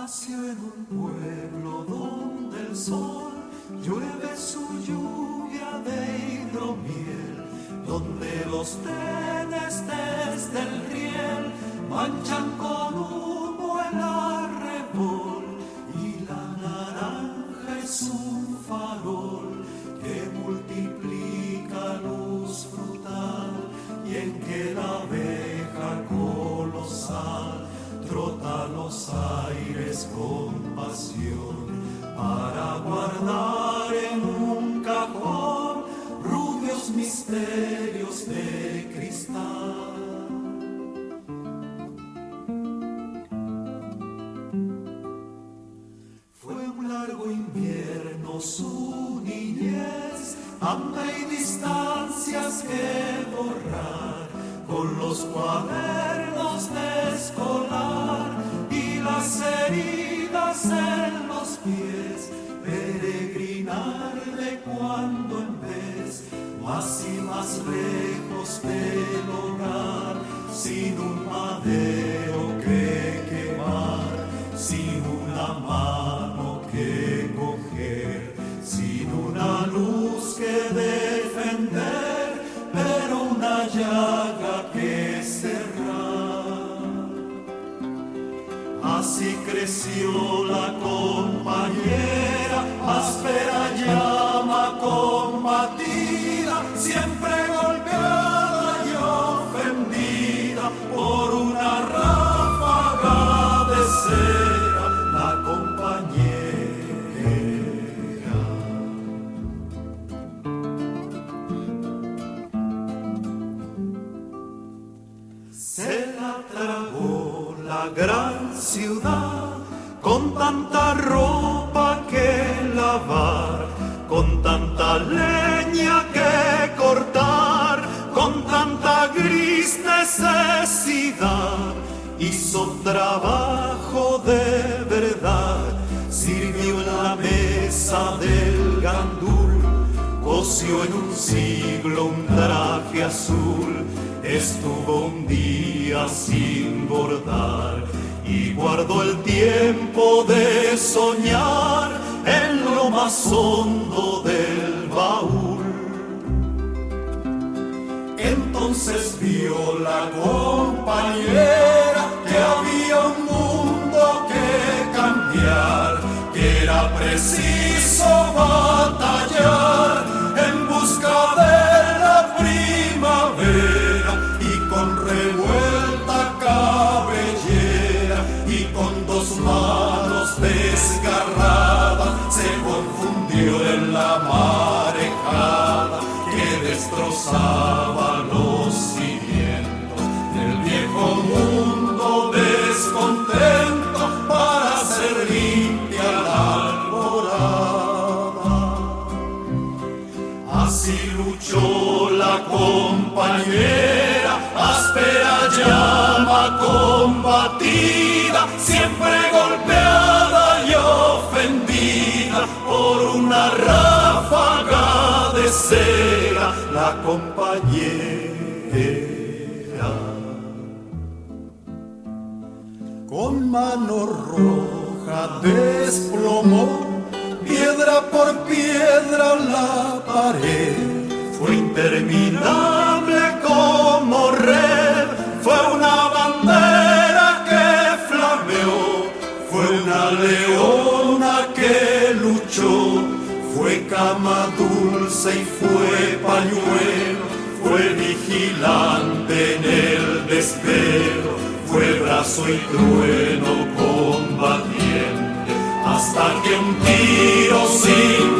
Nació en un pueblo donde el sol llueve su lluvia de hidromiel, donde los trenes desde el riel manchan con humo el arrebol, y la naranja es un farol que multiplica luz frutal, y en que la abeja colosal trota los aires con pasión para guardar en un cajón rubios misterios de cristal. Fue un largo invierno su niñez, hambre y distancias que borrar, con los cuadernos de escolar y las heridas en los pies, peregrinar de cuando en vez, más y más lejos del hogar, sin un madero que quemar, sin una mano que coger, sin una luz que defender, pero una llaga que cerrar. Así creció la compañera, áspera llama combatida, siempre golpeada y ofendida por una ráfaga de cera, la compañera. Se la tragó la gran ciudad, con tanta ropa que lavar, con tanta leña que cortar, con tanta gris necesidad. Hizo trabajo de verdad, sirvió en la mesa del gandul, cosió en un siglo un traje azul, estuvo un día sin bordar y guardó el tiempo de soñar en lo más hondo del baúl. Entonces vio la compañera que había un mundo que cambiar, que era preciso batallar en busca de la primavera, y con revuelta cabellera y con dos manos desgarradas se confundió en la marejada que destrozaba los cimientos del viejo mundo descontento para hacer limpia la alborada. Así luchó la compañera, áspera llama combatida, siempre golpeada y ofendida por una ráfaga de cera, la compañera. Con mano roja desplomó piedra por piedra la pared, fue interminable como red, fue una bandera que flameó, fue una leona que luchó, fue cama dulce y fue pañuelo, fue vigilante en el despego, fue brazo y trueno combatiente, hasta que un tiro sin